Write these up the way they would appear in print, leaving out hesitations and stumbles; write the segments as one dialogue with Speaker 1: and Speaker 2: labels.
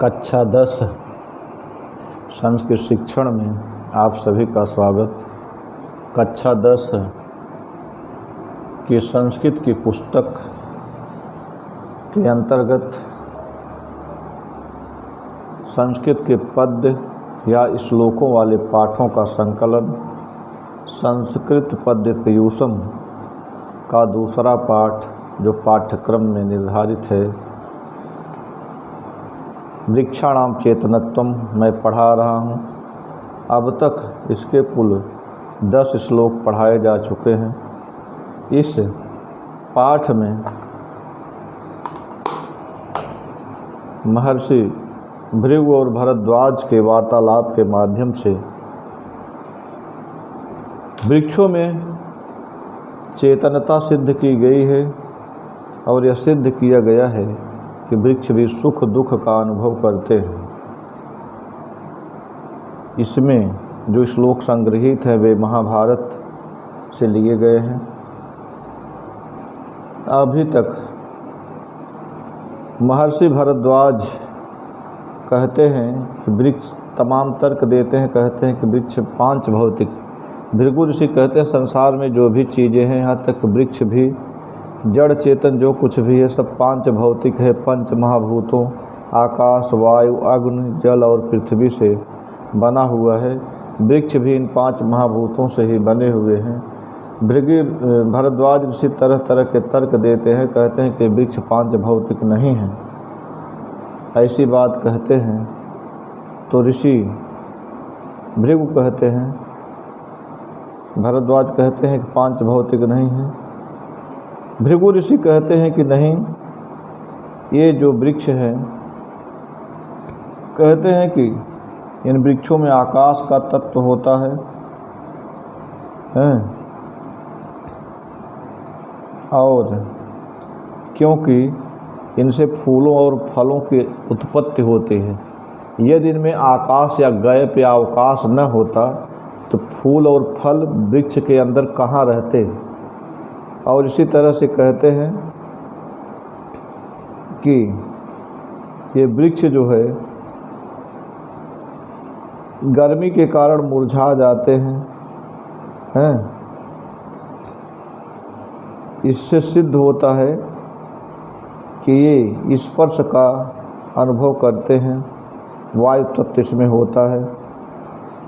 Speaker 1: कक्षा 10 संस्कृत शिक्षण में आप सभी का स्वागत। कक्षा 10 की संस्कृत की पुस्तक के अंतर्गत संस्कृत के पद्य या श्लोकों वाले पाठों का संकलन संस्कृत पद्य पीयूषम का दूसरा पाठ जो पाठ्यक्रम में निर्धारित है वृक्षाणाम चेतनत्वम मैं पढ़ा रहा हूँ। अब तक इसके कुल 10 श्लोक पढ़ाए जा चुके हैं। इस पाठ में महर्षि भृगु और भरद्वाज के वार्तालाप के माध्यम से वृक्षों में चेतनता सिद्ध की गई है और यह सिद्ध किया गया है कि वृक्ष भी सुख दुख का अनुभव करते हैं। इसमें जो श्लोक संग्रहित हैं वे महाभारत से लिए गए हैं। अभी तक महर्षि भरद्वाज कहते हैं कि वृक्ष तमाम तर्क देते हैं, कहते हैं कि वृक्ष 5 भौतिक। भृगु ऋषि कहते हैं संसार में जो भी चीज़ें हैं, यहाँ तक वृक्ष भी, जड़ चेतन जो कुछ भी है, सब 5 भौतिक है। 5 महाभूतों आकाश, वायु, अग्नि, जल और पृथ्वी से बना हुआ है। वृक्ष भी इन 5 महाभूतों से ही बने हुए हैं। भरद्वाज ऋषि तरह तरह के तर्क देते हैं, कहते हैं कि वृक्ष 5 भौतिक नहीं हैं। ऐसी बात कहते हैं तो ऋषि भृगु कहते हैं, भरद्वाज कहते हैं कि 5 भौतिक नहीं हैं। भृगु ऋषि कहते हैं कि नहीं, ये जो वृक्ष हैं, कहते हैं कि इन वृक्षों में आकाश का तत्व होता है, और क्योंकि इनसे फूलों और फलों की उत्पत्ति होती है। यदि इनमें आकाश या गैप या अवकाश न होता तो फूल और फल वृक्ष के अंदर कहाँ रहते। और इसी तरह से कहते हैं कि ये वृक्ष जो है गर्मी के कारण मुरझा जाते हैं। इससे सिद्ध होता है कि ये स्पर्श का अनुभव करते हैं, वायु तत्व इसमें होता है।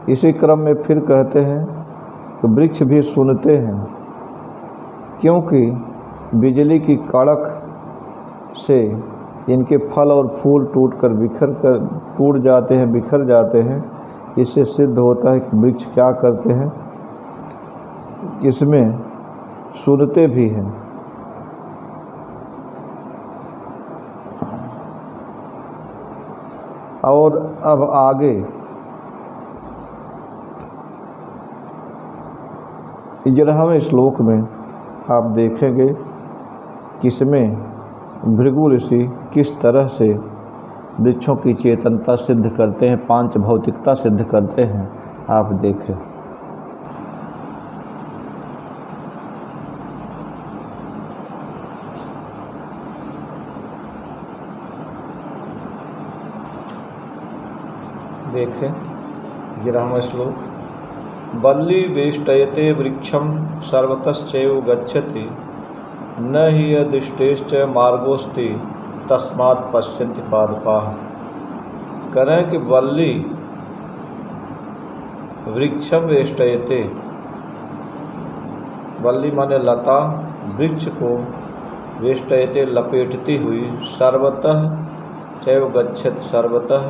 Speaker 1: इसी क्रम में फिर कहते हैं कि वृक्ष भी सुनते हैं, क्योंकि बिजली की कड़क से इनके फल और फूल टूट जाते हैं, बिखर जाते हैं। इससे सिद्ध होता है कि वृक्ष क्या करते हैं, इसमें सुनते भी हैं। और अब आगे 11वें श्लोक में आप देखेंगे कि इसमें भृगु ऋषि किस तरह से वृक्षों की चेतनता सिद्ध करते हैं, 5 भौतिकता सिद्ध करते हैं। आप देखें, देखें 11वां श्लोक। वल्ली वेष्टयते वृक्षम सर्वतश्चैव गच्छति न हि यदिष्टेश्च मार्गोस्ति तस्मात् पश्यन्ति पादपाः। करें कि वल्ली वृक्षम वेष्टयते, वल्ली माने लता, वृक्ष को वेष्टयते लपेटती हुई, सर्वतः चैव गच्छति, सर्वतः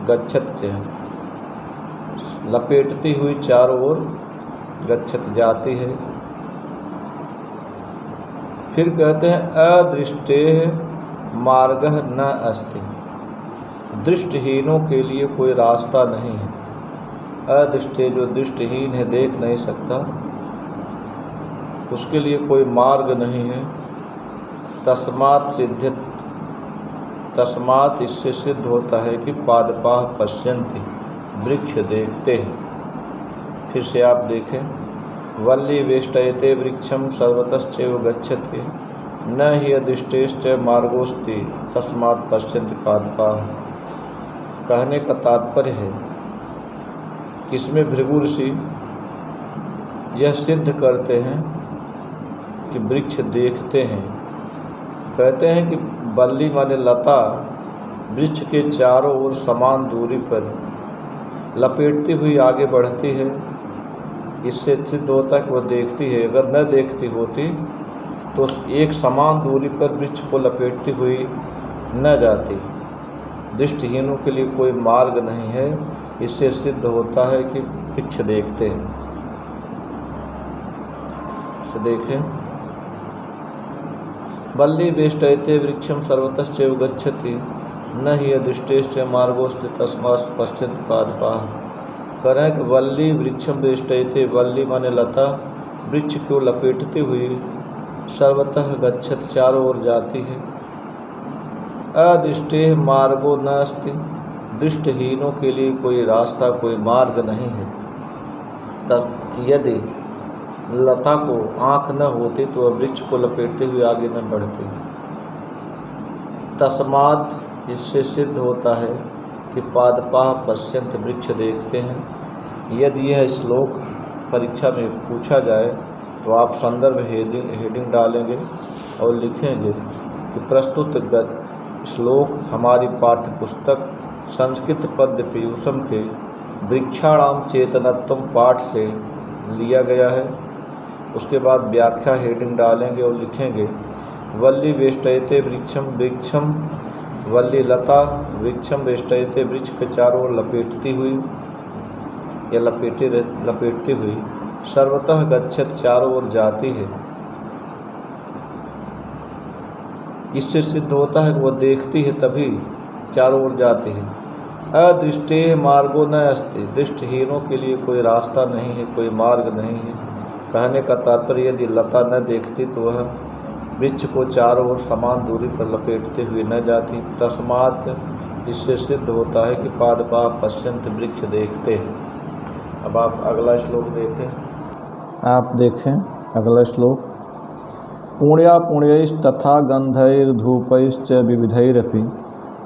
Speaker 1: गच्छति से लपेटती हुई चारों ओर गच्छत जाती है। फिर कहते हैं अदृष्टेः मार्गः न अस्ति, दृष्टिहीनों के लिए कोई रास्ता नहीं है। अदृष्टे जो दृष्टिहीन है, देख नहीं सकता, उसके लिए कोई मार्ग नहीं है। तस्मात् इससे सिद्ध होता है कि पादपाः पश्यन्ति, वृक्ष देखते हैं। फिर से आप देखें, वल्ली वेष्टयते वृक्षम सर्वतश्चैव गच्छति न हि यदिष्टेश्च मार्गोस्ति तस्मात् पश्यन्ति पादपाः। कहने का तात्पर्य है कि इसमें भृगु ऋषि यह सिद्ध करते हैं कि वृक्ष देखते हैं। कहते हैं कि बल्ली माने लता वृक्ष के चारों ओर समान दूरी पर लपेटती हुई आगे बढ़ती है। इससे सिद्ध होता है कि वह देखती है। अगर न देखती होती तो एक समान दूरी पर वृक्ष को लपेटती हुई न जाती। दृष्टिहीनों के लिए कोई मार्ग नहीं है। इससे सिद्ध होता है कि वृक्ष देखते हैं। तो देखें, बल्ली वेष्टयते वृक्षम सर्वतश्चैव गच्छति न हि अदृष्टेश्च मार्गोऽस्ति तस्मात् पश्यन्ति पादपाः। कह रहे हैं कि वल्ली वृक्षम वेष्टयते, वल्ली माने लता वृक्ष को लपेटती हुई सर्वतः गच्छति चारों ओर जाती है। अदृष्टे मार्गो न अस्ति, दृष्टिहीनों के लिए कोई रास्ता कोई मार्ग नहीं है। तब यदि लता को आँख न होती तो वह वृक्ष को लपेटते हुए आगे न बढ़ती। तस्मात्, इससे सिद्ध होता है कि पादपाः पश्यन्ति, वृक्ष देखते हैं। यदि यह श्लोक परीक्षा में पूछा जाए तो आप संदर्भ हेडिंग डालेंगे और लिखेंगे कि प्रस्तुत श्लोक हमारी पाठ्य पुस्तक संस्कृत पद्य पीयूषम के वृक्षाणाम चेतनत्वम पाठ से लिया गया है। उसके बाद व्याख्या हेडिंग डालेंगे और लिखेंगे वल्ली वेष्टयते वृक्षम, वृक्षम वल्ली लता वृक्षम वेष्टयते, वृक्ष के चारों ओर लपेटती हुई या लपेटती हुई सर्वतः गच्छत, चारों ओर जाती है। इससे सिद्ध होता है कि वह देखती है तभी चारों ओर जाती है। अदृष्टे मार्गो न अस्ति, दृष्टिहीनों के लिए कोई रास्ता नहीं है, कोई मार्ग नहीं है। कहने का तात्पर्य यदि लता न देखती तो वह वृक्ष को चारों ओर समान दूरी पर लपेटते हुए न जाती। तस्मात्, इससे सिद्ध होता है कि पादपाः पश्यन्ति, वृक्ष देखते हैं। अब आप अगला श्लोक देखें। आप देखें अगला श्लोक। पुण्या पुण्यैस्तथा गन्धैर्धूपैश्च विविधैरपि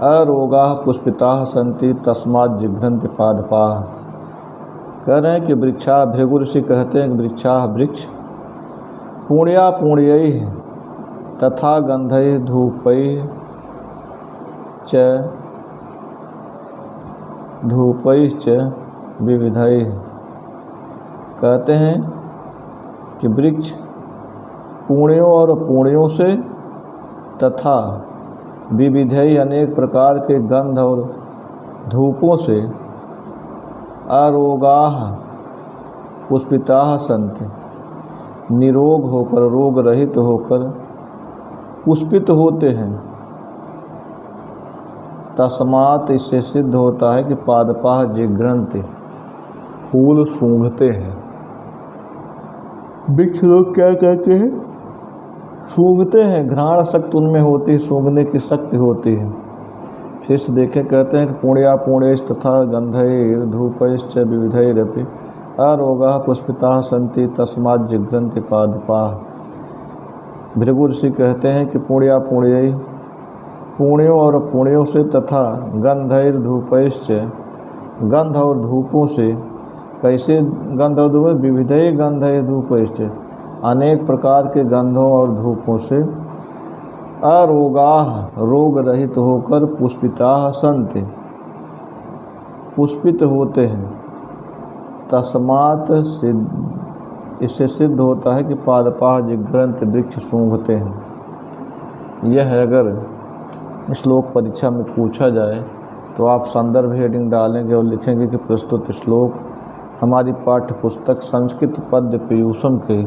Speaker 1: अरोगाः पुष्पिताः सन्ति तस्मात् जिघ्रन्ति पादपाः। कह रहे हैं कि वृक्षा, भृगु ऋषि कहते हैं कि वृक्षाः वृक्ष पुण्या पुण्यैः तथा गन्धैः धूपैः च विविधैः। कहते हैं कि वृक्ष पुण्यों और अपुण्यों से तथा विविधैः अनेक प्रकार के गंध और धूपों से अरोगाः पुष्पिताः सन्ति, निरोग होकर रोग रहित होकर पुष्पित होते हैं। तस्मात्, इससे सिद्ध होता है कि पादपाः जिघ्रन्ति, फूल सूंघते हैं। वृक्ष लोग क्या कहते हैं? सूंघते हैं। घ्राण शक्ति उनमें होती है, सूंघने की शक्ति होती है। फिर से देखें, कहते हैं कि पुण्या पुण्यैश्च तथा गन्धैर्धूपैश्च विविधैरपि अरोगाः पुष्पिताः सन्ति तस्मात् जिघ्रन्ति पादपाः। भृगु ऋषि कहते हैं कि पुण्या पुण्यैः, पुण्यों और अपुण्यों से तथा गन्धैर्धूपैश्च, गंध और धूपों से। कैसे गंध और धूप? विविधैः गन्धैर्धूपैश्च, अनेक प्रकार के गंधों और धूपों से। अरोगाः, रोग रहित होकर पुष्पिताः सन्ति, पुष्पित होते हैं। तस्मात्, इससे सिद्ध होता है कि पादपाः जिघ्रन्ति, वृक्ष सूंघते हैं। यह अगर श्लोक परीक्षा में पूछा जाए तो आप संदर्भ हेडिंग डालेंगे और लिखेंगे कि प्रस्तुत श्लोक हमारी पाठ्य पुस्तक संस्कृत पद्य पीयूषम के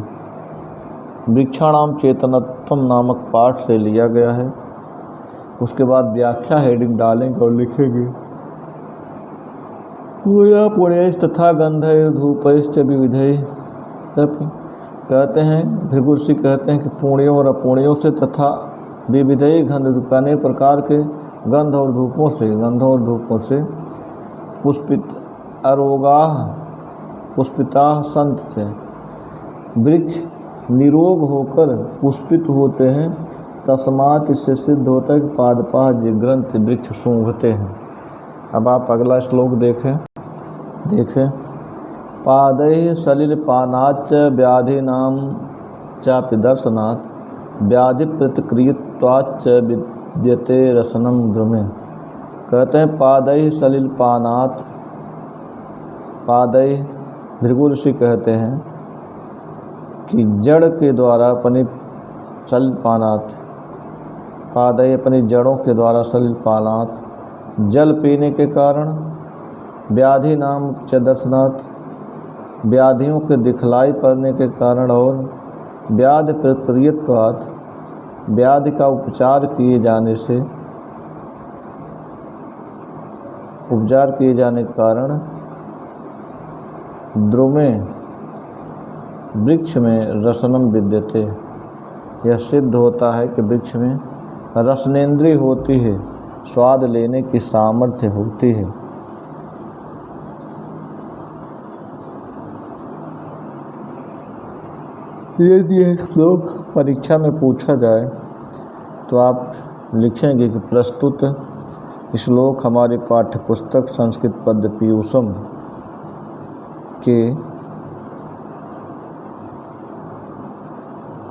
Speaker 1: वृक्षाणाम चेतनत्वम नामक पाठ से लिया गया है। उसके बाद व्याख्या हेडिंग डालेंगे और लिखेंगे पुण्या पुण्यैश्च तथा गन्धैर्धूपैश्च विविधैः। तब कहते हैं, भृगु ऋषि कहते हैं कि पुण्यों और अपुण्यों से तथा विविधैः गंध, अनेक प्रकार के गंध और धूपों से, गंधों और धूपों से पुष्पित अरोगाः पुष्पिताः सन्ति, वृक्ष निरोग होकर पुष्पित होते हैं। तस्मात्, इससे सिद्ध होता है कि पादपाः जिघ्रन्ति, वृक्ष सूंघते हैं। अब आप अगला श्लोक देखें। पादैः सलिलपानाच्च व्याधीनां चापि दर्शनात् व्याधिप्रतिक्रियत्वाच्च विद्यते रसनं द्रुमे। कहते हैं पादैः सलिलपानात्, पादैः भृगु ऋषि कहते हैं कि जड़ के द्वारा अपनी सलिलपानात्, पादैः अपनी जड़ों के द्वारा सलिलपानात् जल पीने के कारण, व्याधि नाम च दर्शनात् व्याधियों के दिखलाई पड़ने के कारण, और व्याधि प्रक्रियत्वात् व्याधि का उपचार किए जाने से, उपचार किए जाने के कारण द्रुमे वृक्ष में रसनम विद्यते, यह सिद्ध होता है कि वृक्ष में रसनेन्द्रिय होती है, स्वाद लेने की सामर्थ्य होती है। यदि यह श्लोक परीक्षा में पूछा जाए तो आप लिखेंगे कि प्रस्तुत श्लोक हमारे पाठ्यपुस्तक संस्कृत पद्य पीयूषम के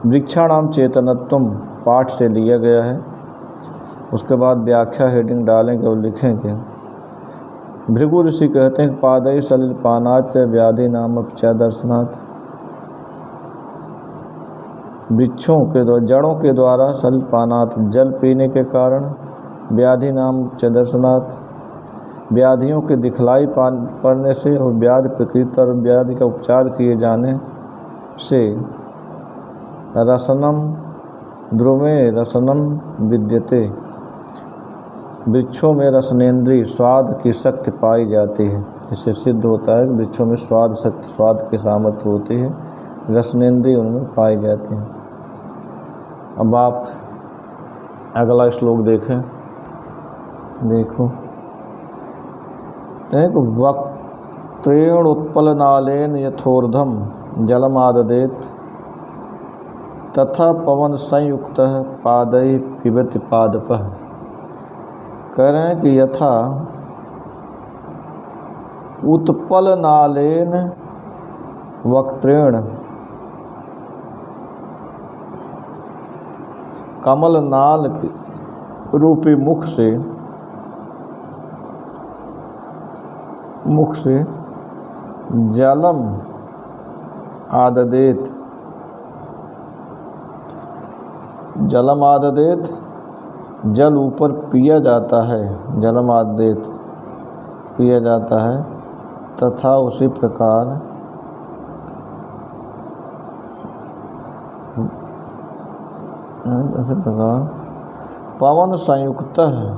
Speaker 1: वृक्षाणाम चेतनत्वम पाठ से लिया गया है। उसके बाद व्याख्या हेडिंग डालेंगे और लिखेंगे। भृगु ऋषि कहते हैं पादैः सलिलपानाच्च व्याधि नाम च दर्शनात्, वृक्षों के द्वारा, जड़ों के द्वारा सलिलपानात् जल पीने के कारण, व्याधि नाम च दर्शनात् व्याधियों के दिखलाई पड़ने से, और व्याधि प्रकृति और व्याधि का उपचार किए जाने से रसनम द्रुमे रसनम विद्यते, वृक्षों में रसनेन्द्रिय स्वाद की शक्ति पाई जाती है। इससे सिद्ध होता है कि वृक्षों में स्वाद शक्ति, स्वाद की सामर्थ्य होती है, रसनेन्द्रिय उनमें पाई जाती है। अब आप अगला श्लोक देखें। देखो, एक वक्त्रेण उत्पलनालेन यथोर्धम जलमाददेत तथा पवन संयुक्त पादैः पिबति पादपः। कह रहे हैं कि यथा उत्पलनालेन वक्त्रेण, कमल नाल रूपी मुख से जलम आददेत, जलम आददेत जल ऊपर पिया जाता है, जलम आददेत पिया जाता है, तथा उसी प्रकार पवन संयुक्त है,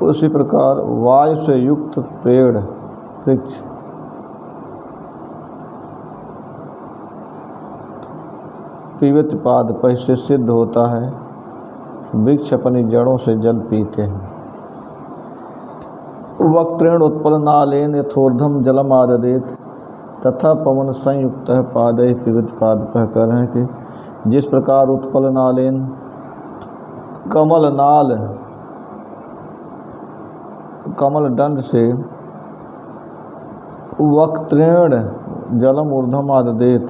Speaker 1: उसी प्रकार वायु से युक्त पेड़ वृक्ष पीवत पाद पर से सिद्ध होता है, वृक्ष अपनी जड़ों से जल पीते हैं। वक्त्रेण उत्पलनालेन यथोर्धम जलम आददेत तथा पवन संयुक्त पादैः पिबति पादपः। कह रहे हैं कि जिस प्रकार उत्पलनालेन कमल नाल, कमल दंड से, वक्त्रेण जलम ऊर्ध्वम आददेत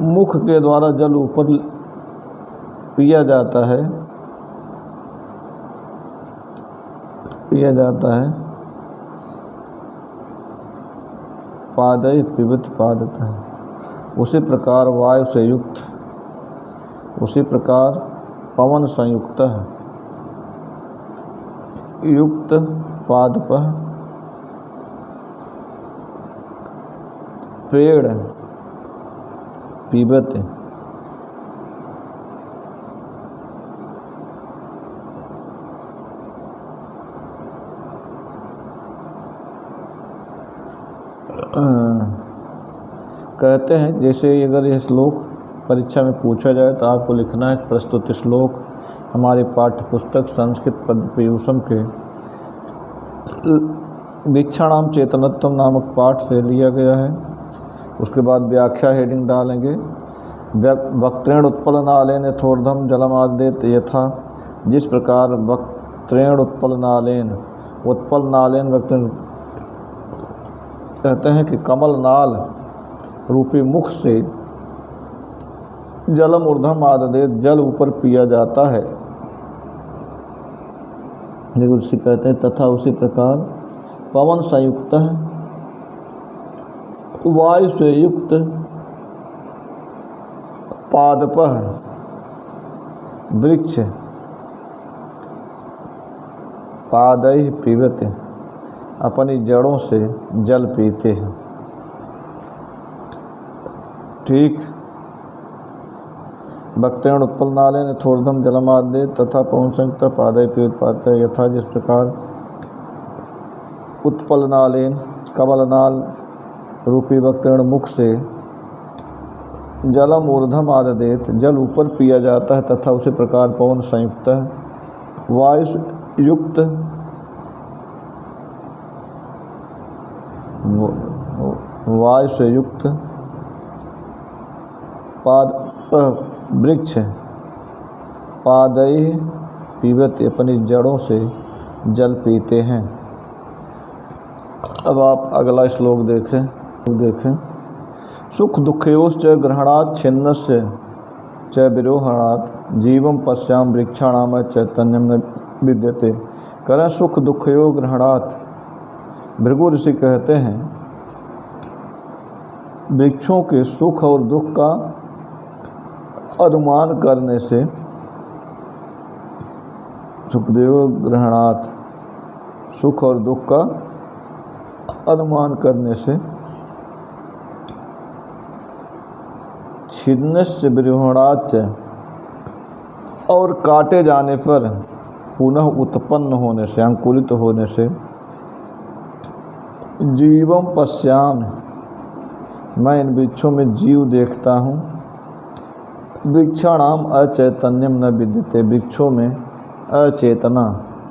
Speaker 1: मुख के द्वारा जल ऊपर पिया जाता है, पादैः पिबति पादपः। उसी प्रकार वायु से युक्त, उसी प्रकार पवन संयुक्त युक्त पादपः पेड़ पीबते। कहते हैं जैसे अगर यह श्लोक परीक्षा में पूछा जाए तो आपको लिखना है प्रस्तुत श्लोक हमारे पाठ्यपुस्तक संस्कृत पद्य पीयूषम के वीक्षाणाम चेतनत्वम नामक पाठ से लिया गया है। उसके बाद व्याख्या हेडिंग डालेंगे। वक्त्रेण उत्पलनालेन यथोर्धम जलमादेत यथा जिस प्रकार वक्त्रेण उत्पलनालेन, उत्पलनालेन वक्त्रेण कहते हैं कि कमल नाल रूपी मुख से जलम ऊर्ध्वम आददेत, जल ऊपर पिया जाता है। ऋषि कहते हैं तथा उसी प्रकार पवन संयुक्त वायु से युक्त पादपः वृक्ष पादैः पीबते, अपनी जड़ों से जल पीते हैं। ठीक। वक्त्रेण उत्पलनालेन यथोर्ध्वं जलमाददेत तथा पवन संयुक्त पादैः पीबते, यथा जिस प्रकार उत्पलनालेन कमलनाल रूपी वक्त्रेण मुख से जलम ऊर्ध्वम आददेत, जल ऊपर पिया जाता है, तथा उसी प्रकार पवन संयुक्त वायु युक्त वायु से युक्त पाद वृक्ष पादैः पीबते, अपनी जड़ों से जल पीते हैं। अब आप अगला श्लोक देखें। सुख दुःखयोश्च ग्रहणात् छिन्नस्य च विरोहणात् जीवं पश्याम वृक्षाणाम चैतन्यम न विद्यते। करें सुख दुःखयो ग्रहणात्, भृगु ऋषि कहते हैं वृक्षों के सुख और दुख का अनुमान करने से, सुखदेव ग्रहणात्, सुख और दुख का अनुमान करने से, छिन्नस्य विरोहणात्, और काटे जाने पर पुनः उत्पन्न होने से, अंकुरित होने से, जीवम पश्याम, मैं इन वृक्षों में जीव देखता हूँ, वृक्षाणाम अचैतन्यम न विद्यते, वृक्षों में अचेतना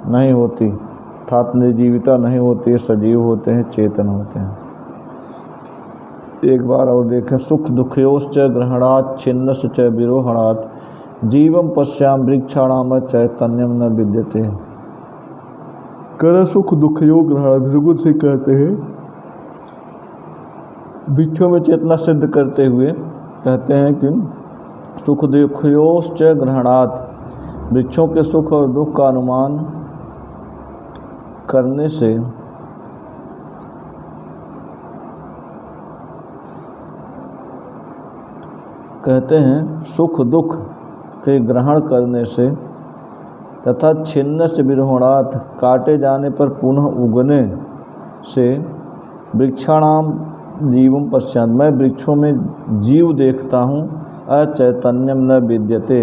Speaker 1: नहीं होती, अर्थात निर्जीविता नहीं होती, सजीव होते हैं, चेतन होते हैं। एक बार और देखें। सुख दुःखयोश्च ग्रहणात् छिन्नस्य च विरोहणात् जीवं पश्याम वृक्षाणाम चैतन्यम न विद्यते। कर सुख दुःखयो ग्रहण, भृगु से कहते हैं वृक्षों में चेतना सिद्ध करते हुए कहते हैं कि सुख दुःखयोश्च ग्रहणात्, वृक्षों के सुख और दुख का अनुमान करने से कहते हैं सुख दुख के ग्रहण करने से, तथा छिन्नस्य विरोहणात्, काटे जाने पर पुनः उगने से, वृक्षाणाम जीवम पश्चात, मैं वृक्षों में जीव देखता हूँ, अचैतन्यम न विद्यते,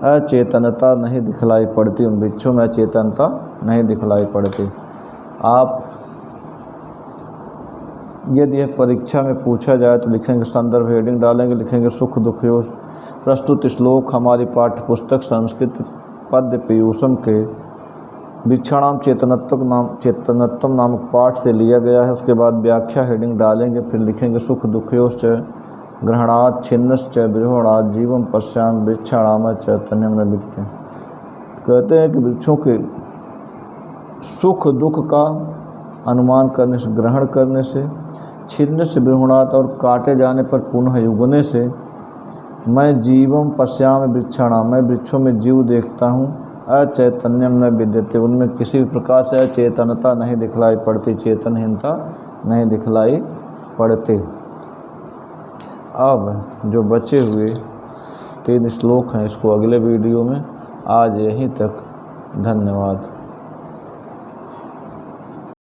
Speaker 1: अचेतनता नहीं दिखलाई पड़ती, उन वृक्षों में अचेतनता नहीं दिखलाई पड़ती। आप यदि यह परीक्षा में पूछा जाए तो लिखेंगे, संदर्भ हेडिंग डालेंगे, लिखेंगे सुख दुःखयोः। प्रस्तुत श्लोक हमारी पाठ्य पुस्तक संस्कृत पद्य पीयूषम के वृक्षाणाम चेतनत्वम नामक पाठ से लिया गया है। उसके बाद व्याख्या हेडिंग डालेंगे, फिर लिखेंगे सुख दुःखयोश्च ग्रहणात् छिन्नश्च विरोहणात् जीवं पश्यामि वृक्षाणाम चैतन्यम न विद्यते। कहते हैं कि वृक्षों के सुख दुख का अनुमान करने से, ग्रहण करने से, छिन्न से विरोहणात्, और काटे जाने पर पुनः युगने से, मैं जीवम पश्यामि वृक्षाणाम, मैं वृक्षों में जीव देखता हूँ, अचैतन्यम न विद्यते, उनमें किसी प्रकार से अचेतनता नहीं दिखलाई पड़ती, चेतनहीनता नहीं दिखलाई पड़ती। अब जो बचे हुए 3 श्लोक हैं इसको अगले वीडियो में, आज यहीं तक, धन्यवाद।